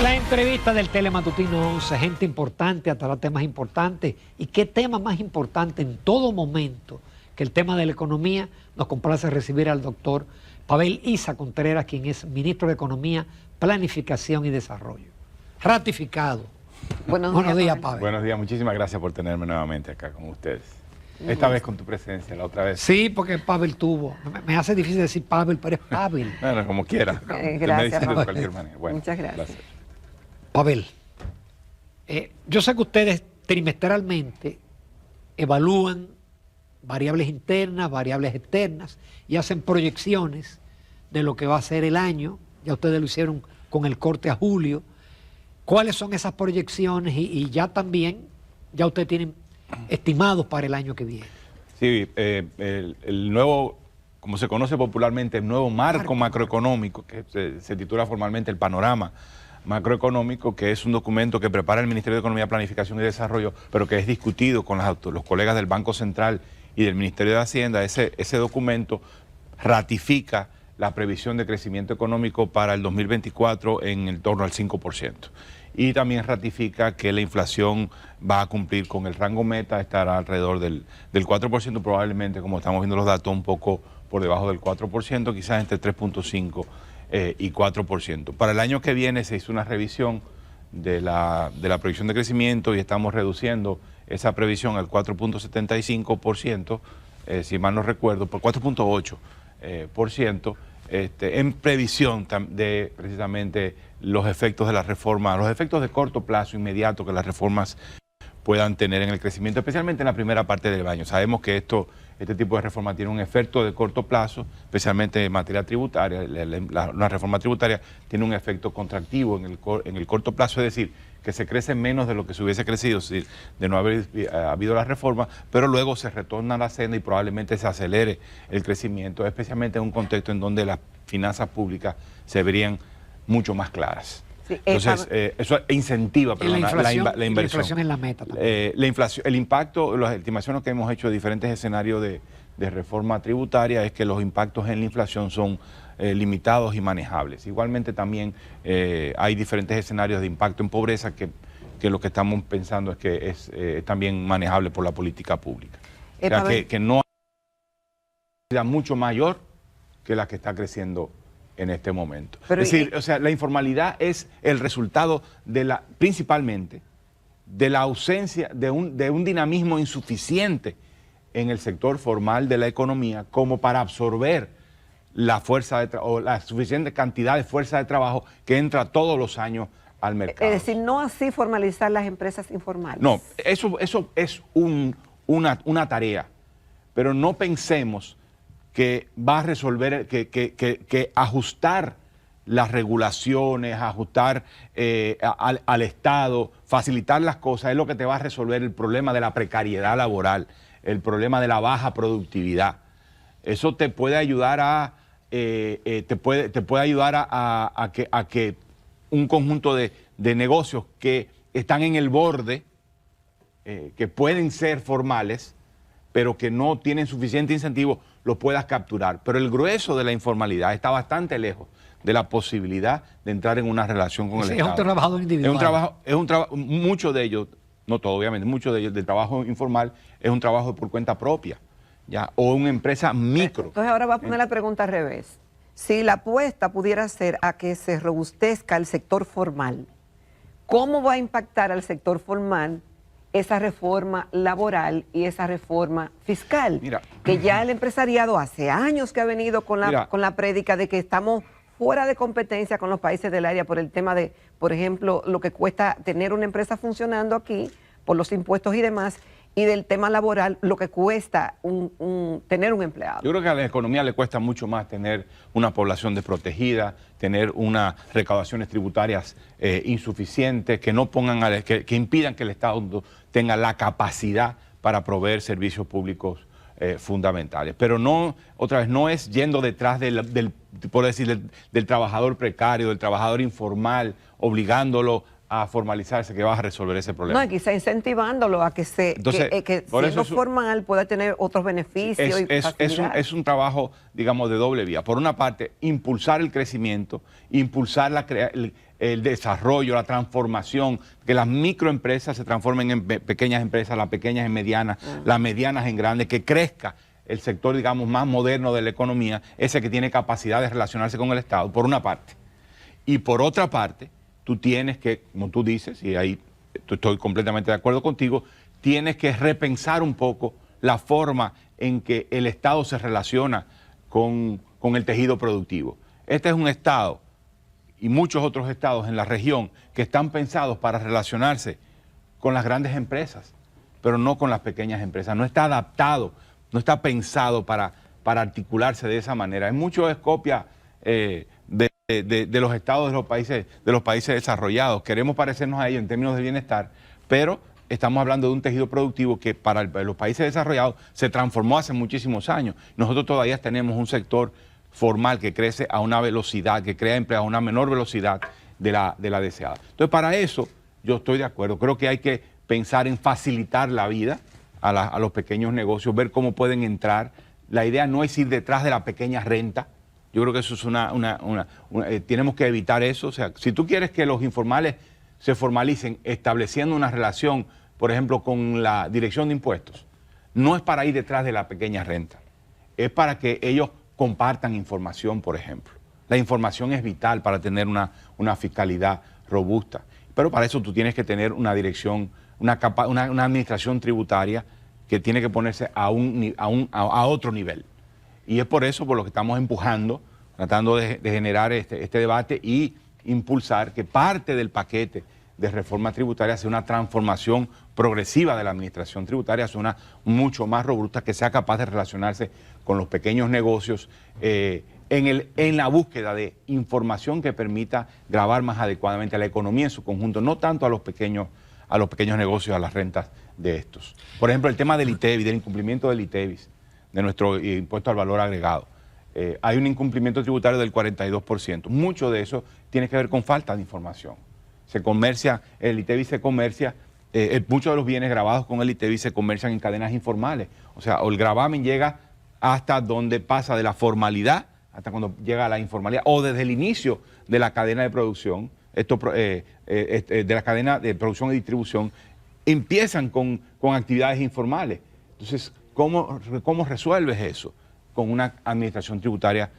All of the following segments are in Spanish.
La entrevista del Telematutino 11, gente importante, a tratar temas importantes. ¿Y qué tema más importante en todo momento que el tema de la economía? Nos complace recibir al doctor Pavel Isa Contreras, quien es ministro de Economía, Planificación y Desarrollo. Ratificado. Buenos días, Pavel. Buenos días, muchísimas gracias por tenerme nuevamente acá con ustedes. Esta vez con tu presencia, la otra vez. Sí, porque Pavel tuvo. Me hace difícil decir Pavel, pero es Pavel. Bueno, como quiera. Gracias, de cualquier manera. Bueno, muchas gracias. Pavel, yo sé que ustedes trimestralmente evalúan variables internas, variables externas y hacen proyecciones de lo que va a ser el año. Ya ustedes lo hicieron con el corte a julio. ¿Cuáles son esas proyecciones? Y ya también, ya ustedes tienen estimados para el año que viene. Sí, el nuevo, como se conoce popularmente, el nuevo marco macroeconómico, que se titula formalmente el Panorama Macroeconómico, que es un documento que prepara el Ministerio de Economía, Planificación y Desarrollo, pero que es discutido con los colegas del Banco Central y del Ministerio de Hacienda. Ese documento ratifica la previsión de crecimiento económico para el 2024 en torno al 5%. Y también ratifica que la inflación va a cumplir con el rango meta, estará alrededor del 4%, probablemente, como estamos viendo los datos, un poco por debajo del 4%, quizás entre 3.5% y 4%. Para el año que viene se hizo una revisión de la previsión de crecimiento y estamos reduciendo esa previsión al 4.75%, si mal no recuerdo, por 4.8%, en previsión de precisamente los efectos de la reforma, los efectos de corto plazo inmediato que las reformas puedan tener en el crecimiento, especialmente en la primera parte del año. Sabemos que este tipo de reforma tiene un efecto de corto plazo, especialmente en materia tributaria. La reforma tributaria tiene un efecto contractivo en el corto plazo, es decir, que se crece menos de lo que se hubiese crecido, es decir, de no haber habido la reforma, pero luego se retorna a la senda y probablemente se acelere el crecimiento, especialmente en un contexto en donde las finanzas públicas se verían mucho más claras. Sí, entonces, eso incentiva la inversión. La inflación es la meta también. El impacto, las estimaciones que hemos hecho de diferentes escenarios de reforma tributaria es que los impactos en la inflación son limitados y manejables. Igualmente también hay diferentes escenarios de impacto en pobreza que lo que estamos pensando es que es también manejable por la política pública. O sea, que no hay mucho mayor que la que está creciendo en este momento. Pero, es decir, o sea, la informalidad es el resultado principalmente de la ausencia de un dinamismo insuficiente en el sector formal de la economía como para absorber la fuerza o la suficiente cantidad de fuerza de trabajo que entra todos los años al mercado. Es decir, no así formalizar las empresas informales. No, eso es una tarea, pero no pensemos que va a resolver, que ajustar las regulaciones, ajustar al Estado, facilitar las cosas, es lo que te va a resolver el problema de la precariedad laboral, el problema de la baja productividad. Eso te puede ayudar a que un conjunto de negocios que están en el borde, que pueden ser formales, pero que no tienen suficiente incentivo, lo puedas capturar. Pero el grueso de la informalidad está bastante lejos de la posibilidad de entrar en una relación con el Estado. Es un trabajador individual. Muchos de ellos, no todo obviamente, muchos de ellos del trabajo informal es un trabajo por cuenta propia, ¿ya? O una empresa micro. Entonces ahora va a poner la pregunta al revés. Si la apuesta pudiera ser a que se robustezca el sector formal, ¿cómo va a impactar al sector formal esa reforma laboral y esa reforma fiscal? Mira, que ya el empresariado hace años que ha venido con la prédica de que estamos fuera de competencia con los países del área por el tema de, por ejemplo, lo que cuesta tener una empresa funcionando aquí por los impuestos y demás, y del tema laboral, lo que cuesta tener un empleado. Yo creo que a la economía le cuesta mucho más tener una población desprotegida, tener unas recaudaciones tributarias insuficientes, que no pongan, que impidan que el Estado tenga la capacidad para proveer servicios públicos fundamentales. Pero no, otra vez, no es yendo detrás por decir, del trabajador precario, del trabajador informal, obligándolo a formalizarse que vas a resolver ese problema. No, y quizá incentivándolo a que Entonces, que siendo formal pueda tener otros beneficios y facilidades. Es un trabajo, digamos, de doble vía. Por una parte, impulsar el crecimiento, impulsar el desarrollo, la transformación, que las microempresas se transformen en pequeñas empresas, las pequeñas en medianas, las medianas en grandes, que crezca el sector, digamos, más moderno de la economía, ese que tiene capacidad de relacionarse con el Estado, por una parte. Y por otra parte, tú tienes que, como tú dices, y ahí estoy completamente de acuerdo contigo, tienes que repensar un poco la forma en que el Estado se relaciona con el tejido productivo. Este es un Estado y muchos otros estados en la región que están pensados para relacionarse con las grandes empresas, pero no con las pequeñas empresas. No está adaptado, no está pensado para articularse de esa manera. Es copia de los estados de los países desarrollados. Queremos parecernos a ellos en términos de bienestar, pero estamos hablando de un tejido productivo que para los países desarrollados se transformó hace muchísimos años. Nosotros todavía tenemos un sector formal que crece a una velocidad, que crea empleo a una menor velocidad de la deseada. Entonces, para eso yo estoy de acuerdo. Creo que hay que pensar en facilitar la vida a los pequeños negocios, ver cómo pueden entrar. La idea no es ir detrás de la pequeña renta. Yo creo que eso es tenemos que evitar eso. O sea, si tú quieres que los informales se formalicen estableciendo una relación, por ejemplo, con la Dirección de Impuestos, no es para ir detrás de la pequeña renta. Es para que ellos compartan información, por ejemplo. La información es vital para tener una fiscalidad robusta. Pero para eso tú tienes que tener una dirección, una administración tributaria que tiene que ponerse a otro nivel. Y es por eso por lo que estamos empujando, tratando de generar este debate y impulsar que parte del paquete de reforma tributaria sea una transformación progresiva de la administración tributaria, sea una mucho más robusta, que sea capaz de relacionarse con los pequeños negocios en la búsqueda de información que permita gravar más adecuadamente a la economía en su conjunto, no tanto a los pequeños negocios, a las rentas de estos. Por ejemplo, el tema del ITEVIS, del incumplimiento del ITEVIS, de nuestro impuesto al valor agregado. Hay un incumplimiento tributario del 42%. Mucho de eso tiene que ver con falta de información. El ITEVIS se comercia, muchos de los bienes grabados con el ITEVIS se comercian en cadenas informales. O sea, el gravamen llega hasta donde pasa de la formalidad, hasta cuando llega a la informalidad, o desde el inicio de la cadena de producción, de la cadena de producción y distribución, empiezan con actividades informales. Entonces, ¿cómo resuelves eso? Con una administración tributaria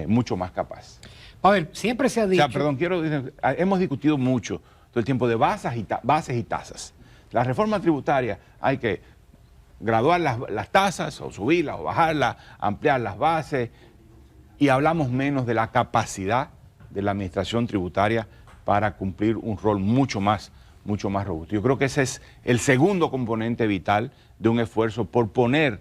mucho más capaz. Pavel, siempre se ha dicho... O sea, perdón, hemos discutido mucho todo el tiempo de bases y tasas. La reforma tributaria hay que graduar las tasas, o subirlas, o bajarlas, ampliar las bases, y hablamos menos de la capacidad de la administración tributaria para cumplir un rol mucho más robusto. Yo creo que ese es el segundo componente vital de un esfuerzo por poner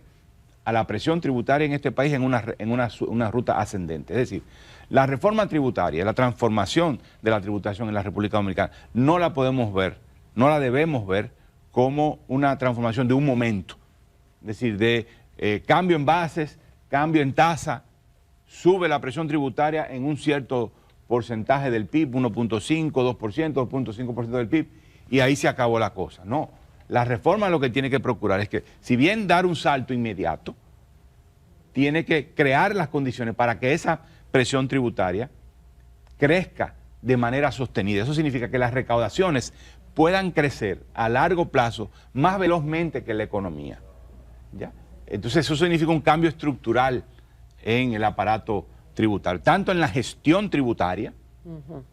a la presión tributaria en este país en una ruta ascendente. Es decir, la reforma tributaria, la transformación de la tributación en la República Dominicana, no la podemos ver, no la debemos ver como una transformación de un momento. Es decir, de cambio en bases, cambio en tasa, sube la presión tributaria en un cierto porcentaje del PIB, 1.5, 2%, 2.5% del PIB, y ahí se acabó la cosa. No, la reforma lo que tiene que procurar es que, si bien dar un salto inmediato, tiene que crear las condiciones para que esa presión tributaria crezca de manera sostenida. Eso significa que las recaudaciones puedan crecer a largo plazo más velozmente que la economía. ¿Ya? Entonces eso significa un cambio estructural en el aparato tributario, tanto en la gestión tributaria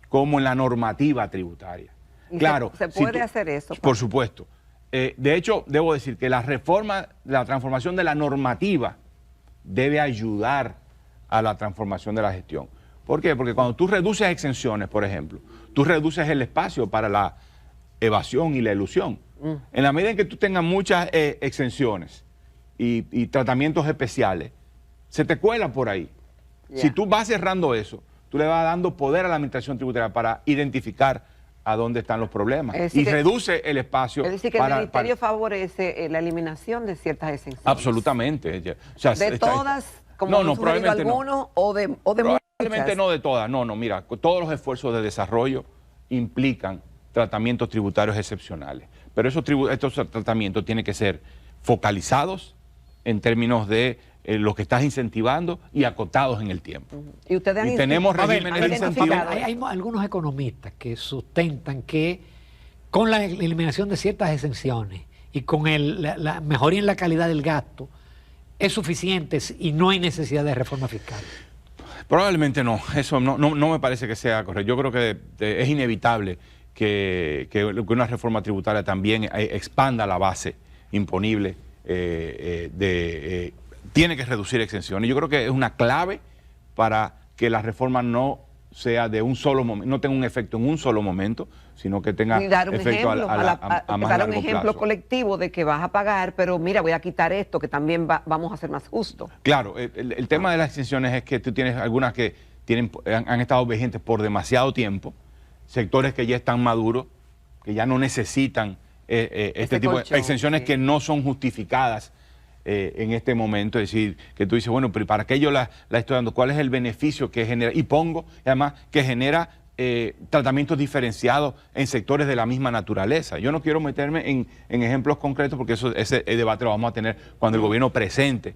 como en la normativa tributaria. Claro, ¿Se puede hacer eso? Por supuesto. De hecho, debo decir que la transformación de la normativa debe ayudar a la transformación de la gestión. ¿Por qué? Porque cuando tú reduces exenciones, por ejemplo, tú reduces el espacio para la evasión y la elusión. En la medida en que tú tengas muchas exenciones y tratamientos especiales, se te cuela por ahí. Yeah. Si tú vas cerrando eso, tú le vas dando poder a la administración tributaria para identificar a dónde están los problemas y reduce el espacio. Es decir, que el Ministerio favorece la eliminación de ciertas exenciones. Absolutamente. O sea, de todas, como han sugerido algunos, o de probablemente muchas. No de todas. No, mira, todos los esfuerzos de desarrollo implican tratamientos tributarios excepcionales. Pero estos tratamientos tienen que ser focalizados en términos de lo que estás incentivando y acotados en el tiempo. Y ustedes han tenemos regímenes de incentivo. Hay algunos economistas que sustentan que con la eliminación de ciertas exenciones y con la mejoría en la calidad del gasto es suficiente y no hay necesidad de reforma fiscal. Probablemente no, eso no me parece que sea correcto. Yo creo que es inevitable que una reforma tributaria también expanda la base imponible, tiene que reducir exenciones. Yo creo que es una clave para que la reforma no sea de un solo momento, no tenga un efecto en un solo momento, sino que tenga efecto a más dar largo un ejemplo plazo. Colectivo de que vas a pagar, pero mira, voy a quitar esto, que también vamos a ser más justos. Claro, el tema de las exenciones es que tú tienes algunas que han estado vigentes por demasiado tiempo, sectores que ya están maduros, que ya no necesitan este tipo de exenciones que no son justificadas en este momento. Es decir, que tú dices, bueno, pero ¿para qué yo la estoy dando? ¿Cuál es el beneficio que genera? Y además, que genera tratamientos diferenciados en sectores de la misma naturaleza. Yo no quiero meterme en ejemplos concretos porque ese debate lo vamos a tener cuando el gobierno presente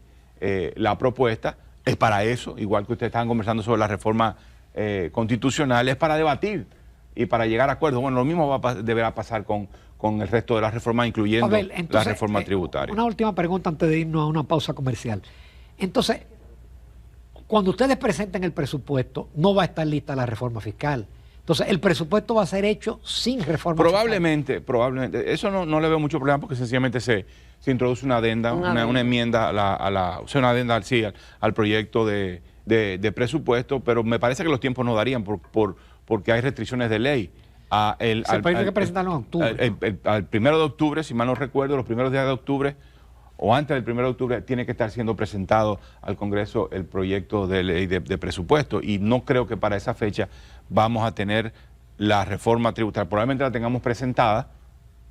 la propuesta. Es para eso, igual que ustedes estaban conversando sobre la reforma constitucional, es para debatir y para llegar a acuerdos. Bueno, lo mismo deberá pasar con el resto de las reformas, incluyendo la reforma tributaria. Una última pregunta antes de irnos a una pausa comercial. Entonces, cuando ustedes presenten el presupuesto, no va a estar lista la reforma fiscal. Entonces, el presupuesto va a ser hecho sin reforma fiscal. Probablemente. Eso no le veo mucho problema porque sencillamente se introduce una adenda, una enmienda una adenda al proyecto de presupuesto, pero me parece que los tiempos no darían porque hay restricciones de ley. Se puede presentarlo en octubre. Al 1 de octubre, si mal no recuerdo, los primeros días de octubre o antes del 1 de octubre tiene que estar siendo presentado al Congreso el proyecto de ley de presupuesto, y no creo que para esa fecha vamos a tener la reforma tributaria. Probablemente la tengamos presentada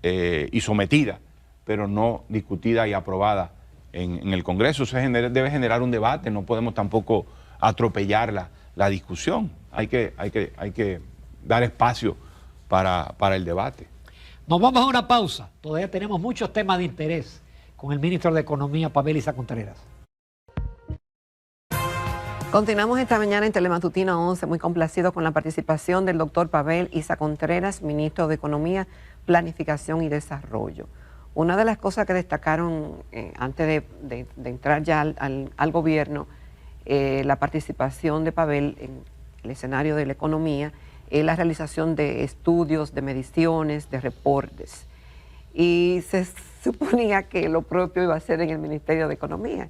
y sometida, pero no discutida y aprobada en el Congreso. Eso debe generar un debate, no podemos tampoco atropellar la discusión. Hay que dar espacio para el debate. Nos vamos a una pausa. Todavía tenemos muchos temas de interés con el ministro de Economía, Pavel Isa Contreras. Continuamos esta mañana en Telematutino 11, muy complacido con la participación del doctor Pavel Isa Contreras, ministro de Economía, Planificación y Desarrollo. Una de las cosas que destacaron antes de entrar ya al gobierno, la participación de Pavel en el escenario de la economía, la realización de estudios, de mediciones, de reportes. Y se suponía que lo propio iba a ser en el Ministerio de Economía.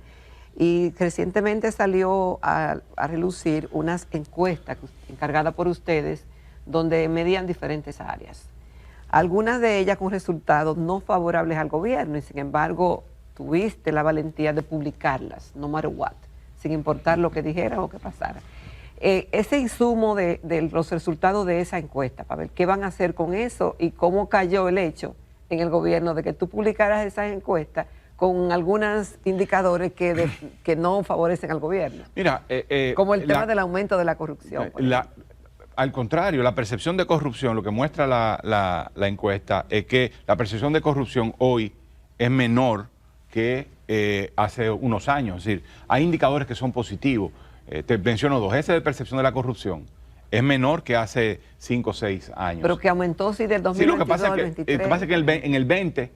Y recientemente salió a relucir unas encuestas encargadas por ustedes donde medían diferentes áreas. Algunas de ellas con resultados no favorables al gobierno y sin embargo tuviste la valentía de publicarlas, no matter what, sin importar lo que dijera o que pasara. Ese insumo de los resultados de esa encuesta, Pavel, ¿qué van a hacer con eso y cómo cayó el hecho en el gobierno de que tú publicaras esas encuestas con algunos indicadores que no favorecen al gobierno? Mira, como el tema del aumento de la corrupción. Al contrario, la percepción de corrupción, lo que muestra la encuesta es que la percepción de corrupción hoy es menor que hace unos años. Es decir, hay indicadores que son positivos. Te menciono dos. Ese de percepción de la corrupción es menor que hace 5 o 6 años. Pero que aumentó sí del 2022 lo que pasa al 2023. Lo que pasa es que en el 20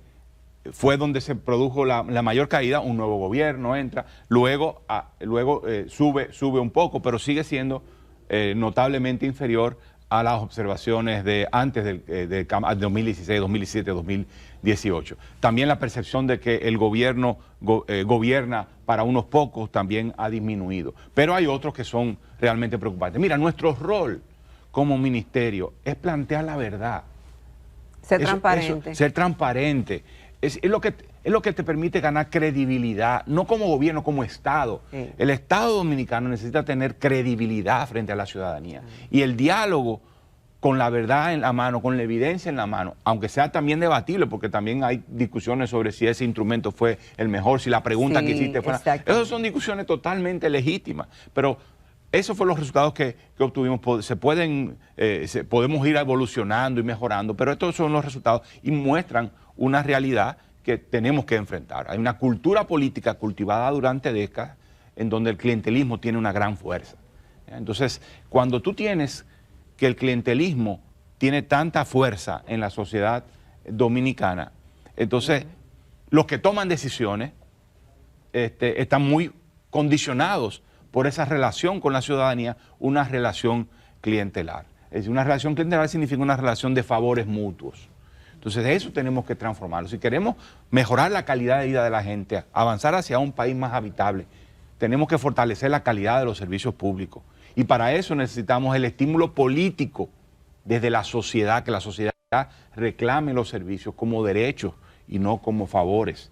fue donde se produjo la mayor caída, un nuevo gobierno entra, luego sube un poco, pero sigue siendo notablemente inferior a las observaciones de antes del 2016, 2017, 2018. También la percepción de que el gobierno gobierna para unos pocos también ha disminuido. Pero hay otros que son realmente preocupantes. Mira, nuestro rol como ministerio es plantear la verdad. Ser transparente. Ser transparente. Es lo que te permite ganar credibilidad, no como gobierno, como Estado. Sí. El Estado dominicano necesita tener credibilidad frente a la ciudadanía. Y el diálogo con la verdad en la mano, con la evidencia en la mano, aunque sea también debatible, porque también hay discusiones sobre si ese instrumento fue el mejor, si la pregunta que hiciste fue... Esas son discusiones totalmente legítimas, pero esos fueron los resultados que obtuvimos. Podemos ir evolucionando y mejorando, pero estos son los resultados y muestran una realidad que tenemos que enfrentar. Hay una cultura política cultivada durante décadas en donde el clientelismo tiene una gran fuerza. Entonces, cuando tú tienes que el clientelismo tiene tanta fuerza en la sociedad dominicana, entonces los que toman decisiones están muy condicionados por esa relación con la ciudadanía, una relación clientelar. Es decir, una relación clientelar significa una relación de favores mutuos. Entonces eso tenemos que transformarlo. Si queremos mejorar la calidad de vida de la gente, avanzar hacia un país más habitable, tenemos que fortalecer la calidad de los servicios públicos. Y para eso necesitamos el estímulo político desde la sociedad, que la sociedad reclame los servicios como derechos y no como favores,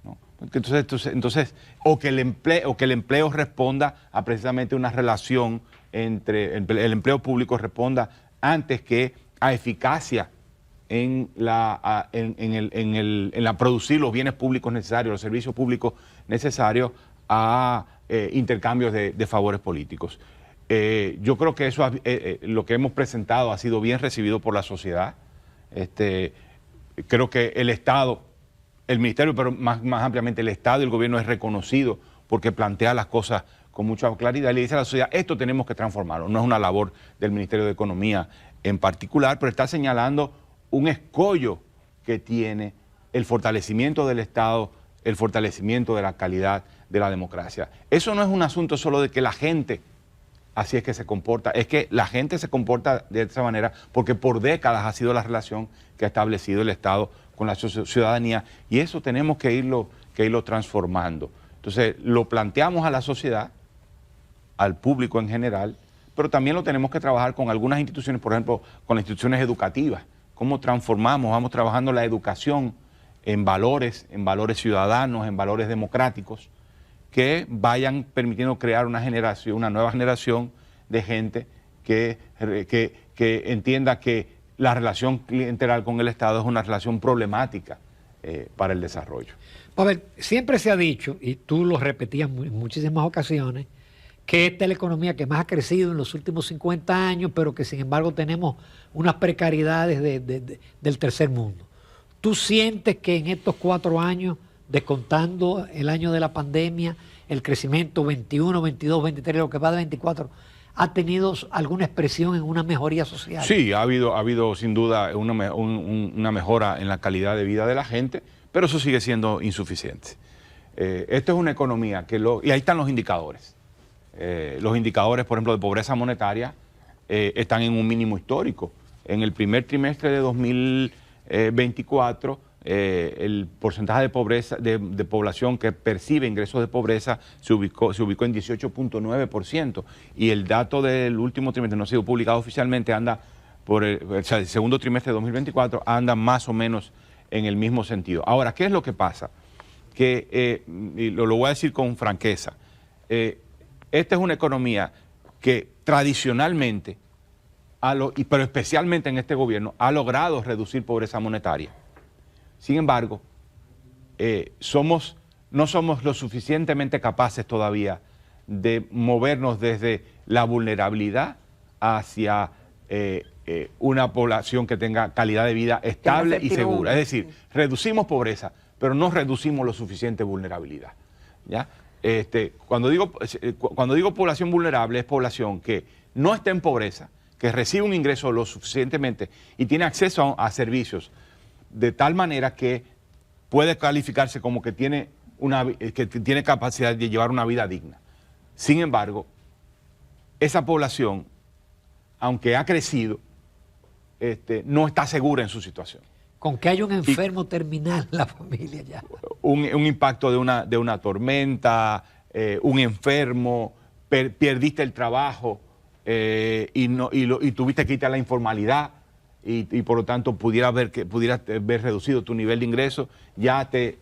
¿no? Entonces, o que el empleo responda a precisamente una relación entre el empleo público responda antes que a eficacia en la producir los bienes públicos necesarios, los servicios públicos necesarios a intercambios de favores políticos. Yo creo que eso, lo que hemos presentado ha sido bien recibido por la sociedad. Creo que el Estado, el Ministerio, pero más ampliamente el Estado y el gobierno es reconocido porque plantea las cosas con mucha claridad y le dice a la sociedad, esto tenemos que transformarlo. No es una labor del Ministerio de Economía en particular, pero está señalando un escollo que tiene el fortalecimiento del Estado, el fortalecimiento de la calidad de la democracia. Eso no es un asunto solo de que la gente así es que se comporta, es que la gente se comporta de esa manera porque por décadas ha sido la relación que ha establecido el Estado con la ciudadanía y eso tenemos que irlo transformando. Entonces lo planteamos a la sociedad, al público en general, pero también lo tenemos que trabajar con algunas instituciones, por ejemplo, con las instituciones educativas. ¿Cómo transformamos? Vamos trabajando la educación en valores ciudadanos, en valores democráticos, que vayan permitiendo crear una nueva generación de gente que entienda que la relación clientelar con el Estado es una relación problemática para el desarrollo. Pavel, siempre se ha dicho, y tú lo repetías en muchísimas ocasiones, que esta es la economía que más ha crecido en los últimos 50 años, pero que sin embargo tenemos unas precariedades del tercer mundo. ¿Tú sientes que en estos 4 años, descontando el año de la pandemia, el crecimiento 21, 22, 23, lo que va de 24, ha tenido alguna expresión en una mejoría social? Sí, ha habido sin duda una mejora en la calidad de vida de la gente, pero eso sigue siendo insuficiente. Esto es una economía y ahí están los indicadores. Los indicadores, por ejemplo, de pobreza monetaria están en un mínimo histórico. En el primer trimestre de 2024, el porcentaje de pobreza de población que percibe ingresos de pobreza se ubicó en 18.9% y el dato del último trimestre no ha sido publicado oficialmente, anda el segundo trimestre de 2024 anda más o menos en el mismo sentido. Ahora, ¿qué es lo que pasa? Que, y lo voy a decir con franqueza, esta es una economía que tradicionalmente, pero especialmente en este gobierno, ha logrado reducir pobreza monetaria. Sin embargo, no somos lo suficientemente capaces todavía de movernos desde la vulnerabilidad hacia una población que tenga calidad de vida estable y segura. Es decir, reducimos pobreza, pero no reducimos lo suficiente vulnerabilidad, ¿ya? Cuando digo población vulnerable es población que no está en pobreza, que recibe un ingreso lo suficientemente y tiene acceso a servicios de tal manera que puede calificarse como que tiene capacidad de llevar una vida digna. Sin embargo, esa población, aunque ha crecido, no está segura en su situación. Con que haya un enfermo terminal en la familia ya. Un impacto de una tormenta, un enfermo, perdiste el trabajo y tuviste que irte a la informalidad y por lo tanto pudieras ver reducido tu nivel de ingreso, ya te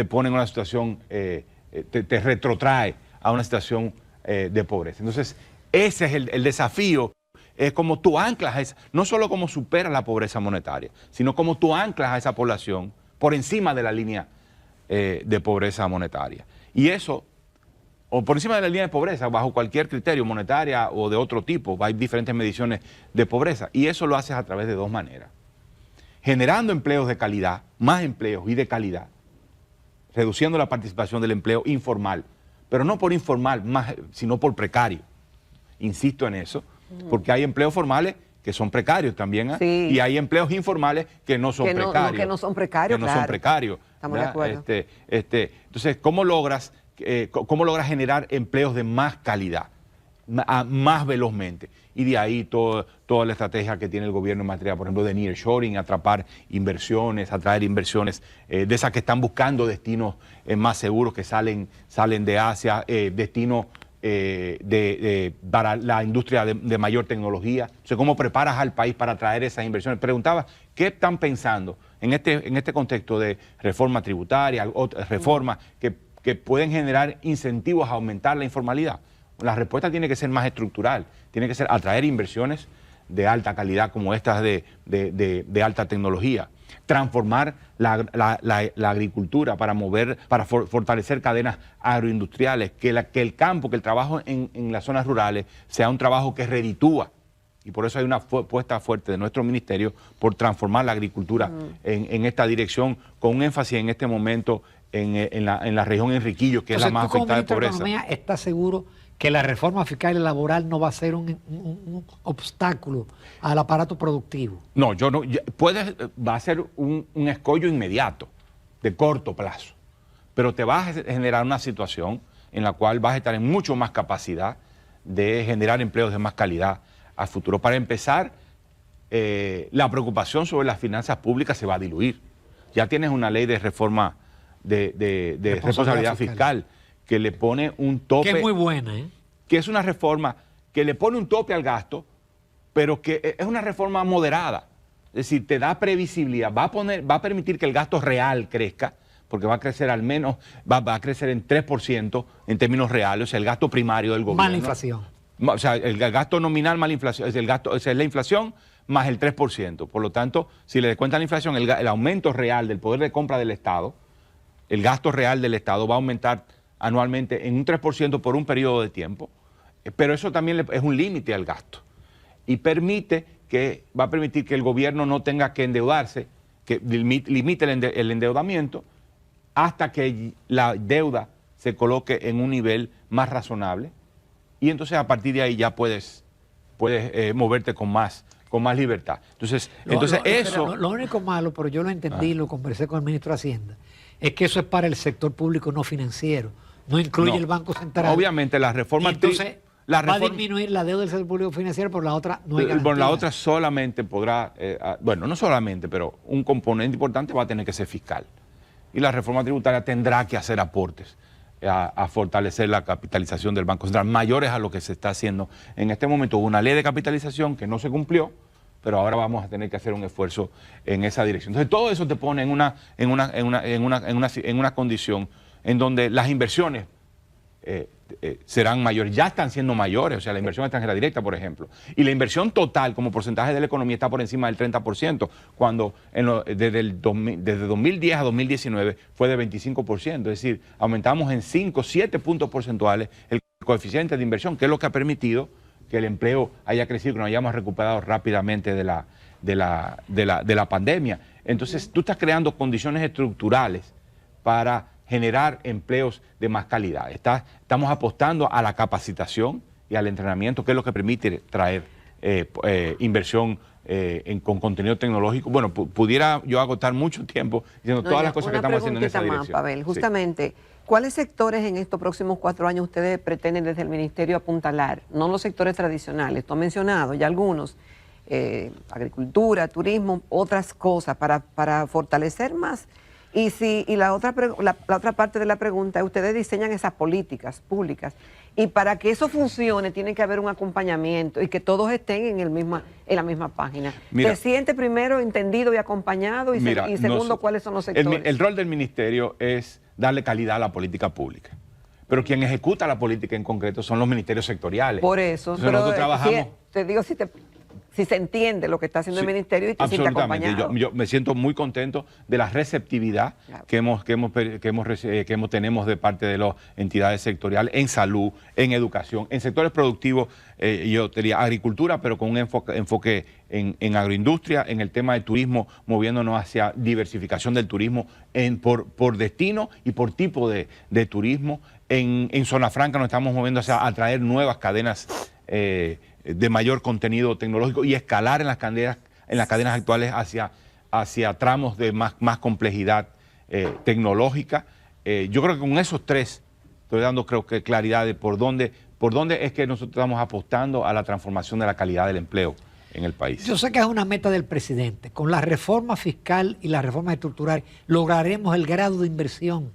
pone en una situación, te retrotrae a una situación de pobreza. Entonces, ese es el desafío. Es como tú anclas, no solo cómo superas la pobreza monetaria, sino cómo tú anclas a esa población por encima de la línea de pobreza monetaria. Y eso o por encima de la línea de pobreza, bajo cualquier criterio, monetaria o de otro tipo. Hay diferentes mediciones de pobreza. Y eso lo haces a través de dos maneras. Generando empleos de calidad, más empleos y de calidad, reduciendo la participación del empleo informal, pero no por informal, sino por precario. Insisto en eso, porque hay empleos formales que son precarios también, ¿eh? Sí. Y hay empleos informales que no son precarios. Que no son precarios, Que no son precarios. Estamos de acuerdo. Entonces, ¿cómo logras generar empleos de más calidad, más velozmente? Y de ahí toda la estrategia que tiene el gobierno en materia, por ejemplo, de nearshoring, atraer inversiones de esas que están buscando destinos más seguros, que salen de Asia, destinos para la industria de mayor tecnología. Entonces, ¿cómo preparas al país para atraer esas inversiones? Preguntaba, ¿qué están pensando en este contexto de reforma tributaria, reformas que pueden generar incentivos a aumentar la informalidad? La respuesta tiene que ser más estructural, tiene que ser atraer inversiones de alta calidad como estas de alta tecnología, transformar la agricultura para fortalecer cadenas agroindustriales, que el campo, que el trabajo en las zonas rurales sea un trabajo que reditúa. Y por eso hay una apuesta fuerte de nuestro ministerio por transformar la agricultura en esta dirección, con un énfasis en este momento en la región Enriquillo, que es la más afectada de pobreza. Economía, ¿estás seguro que la reforma fiscal y laboral no va a ser un obstáculo al aparato productivo? No, va a ser un escollo inmediato, de corto plazo, pero te vas a generar una situación en la cual vas a estar en mucho más capacidad de generar empleos de más calidad a futuro. Para empezar, la preocupación sobre las finanzas públicas se va a diluir. Ya tienes una ley de reforma de responsabilidad fiscal que le pone un tope. Que es muy buena, ¿eh? Que es una reforma que le pone un tope al gasto, pero que es una reforma moderada. Es decir, te da previsibilidad, va a permitir que el gasto real crezca, porque va a crecer al menos, va a crecer en 3% en términos reales, o sea, el gasto primario del gobierno. Más la inflación. O sea, el gasto nominal más la inflación, es la inflación más el 3%. Por lo tanto, si le descuentan la inflación, el aumento real del poder de compra del Estado, el gasto real del Estado va a aumentar anualmente en un 3% por un periodo de tiempo, pero eso también es un límite al gasto y va a permitir que el gobierno no tenga que endeudarse, que limite el endeudamiento hasta que la deuda se coloque en un nivel más razonable, y entonces a partir de ahí ya puedes moverte con más libertad. Entonces eso... Lo único malo, pero yo lo entendí, lo conversé con el ministro de Hacienda, es que eso es para el sector público no financiero, no incluye el Banco Central. Obviamente la reforma... Entonces va a disminuir la deuda del sector público financiero, por la otra no hay garantía. Por la otra solamente podrá, bueno, no solamente, pero un componente importante va a tener que ser fiscal. Y la reforma tributaria tendrá que hacer aportes a fortalecer la capitalización del Banco Central, mayores a lo que se está haciendo en este momento. Hubo una ley de capitalización que no se cumplió, pero ahora vamos a tener que hacer un esfuerzo en esa dirección. Entonces todo eso te pone en una condición en donde las inversiones serán mayores, ya están siendo mayores, o sea, la inversión extranjera directa, por ejemplo. Y la inversión total como porcentaje de la economía está por encima del 30%, cuando desde 2010 a 2019 fue de 25%, es decir, aumentamos en 5, 7 puntos porcentuales el coeficiente de inversión, que es lo que ha permitido que el empleo haya crecido, que nos hayamos recuperado rápidamente de la pandemia. Entonces, tú estás creando condiciones estructurales para generar empleos de más calidad. Estamos apostando a la capacitación y al entrenamiento, que es lo que permite traer inversión con contenido tecnológico. Bueno, pudiera yo agotar mucho tiempo diciendo todas las cosas que estamos haciendo en esa dirección. Pavel, justamente, ¿cuáles sectores en estos próximos 4 años ustedes pretenden desde el Ministerio apuntalar? No los sectores tradicionales, tú has mencionado ya algunos, agricultura, turismo, otras cosas, para fortalecer más. Y la otra parte de la pregunta es, ustedes diseñan esas políticas públicas, y para que eso funcione tiene que haber un acompañamiento y que todos estén en la misma página. Mira, ¿te sientes primero entendido y acompañado? Y segundo, ¿cuáles son los sectores? El rol del ministerio es darle calidad a la política pública, pero quien ejecuta la política en concreto son los ministerios sectoriales. Por eso, entonces, nosotros trabajamos... te digo, si se entiende lo que está haciendo el ministerio y te siente acompañado. Yo me siento muy contento de la receptividad que tenemos de parte de las entidades sectoriales en salud, en educación, en sectores productivos, yo diría agricultura, pero con un enfoque en agroindustria, en el tema del turismo, moviéndonos hacia diversificación del turismo por destino y por tipo de turismo. En Zona Franca nos estamos moviendo hacia atraer nuevas cadenas de mayor contenido tecnológico y escalar en las cadenas actuales hacia tramos de más complejidad tecnológica. Yo creo que con esos tres estoy dando, creo que, claridad de por dónde es que nosotros estamos apostando a la transformación de la calidad del empleo en el país. Yo sé que es una meta del presidente. Con la reforma fiscal y la reforma estructural lograremos el grado de inversión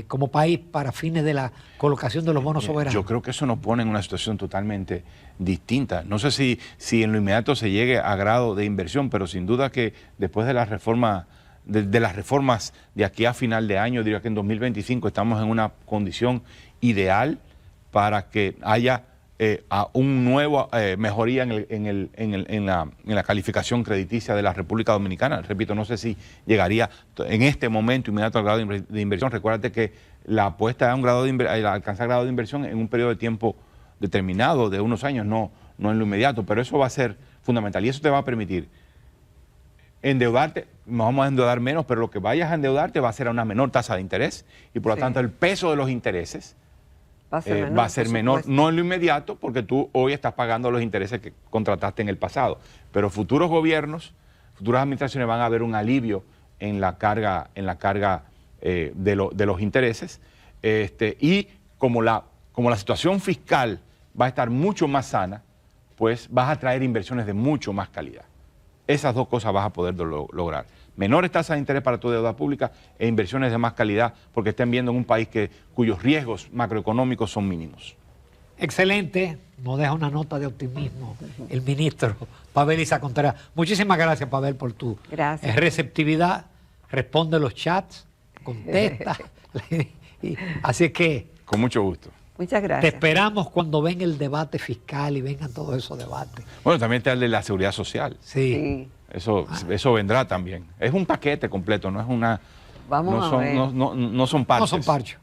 como país para fines de la colocación de los bonos soberanos. Yo creo que eso nos pone en una situación totalmente distinta. No sé si en lo inmediato se llegue a grado de inversión, pero sin duda que después de la reforma, de las reformas de aquí a final de año, diría que en 2025 estamos en una condición ideal para que haya un nuevo mejoría en la calificación crediticia de la República Dominicana. Repito, no sé si llegaría en este momento inmediato al grado de inversión. Recuérdate que la apuesta a alcanzar grado de inversión en un periodo de tiempo determinado, de unos años, no en lo inmediato, pero eso va a ser fundamental y eso te va a permitir endeudarte. Nos vamos a endeudar menos, pero lo que vayas a endeudarte va a ser a una menor tasa de interés y por lo tanto el peso de los intereses va a ser menor, no en lo inmediato, porque tú hoy estás pagando los intereses que contrataste en el pasado, pero futuros gobiernos, futuras administraciones van a ver un alivio en la carga de los intereses, y como la situación fiscal va a estar mucho más sana, pues vas a traer inversiones de mucho más calidad. Esas dos cosas vas a poder lograr. Menores tasas de interés para tu deuda pública e inversiones de más calidad, porque estén viendo en un país cuyos riesgos macroeconómicos son mínimos. Excelente, nos deja una nota de optimismo el ministro Pavel Isa Contreras. Muchísimas gracias, Pavel, por tu receptividad. Responde los chats, contesta. Así es que... Con mucho gusto. Muchas gracias. Te esperamos cuando venga el debate fiscal y vengan todos esos debates. Bueno, también está el de la seguridad social. Sí. Eso vendrá también. Es un paquete completo, no es una... Vamos a ver. No son parches. No son parches.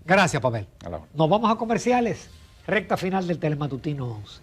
Gracias, Pavel. Nos vamos a comerciales. Recta final del Telematutino 11.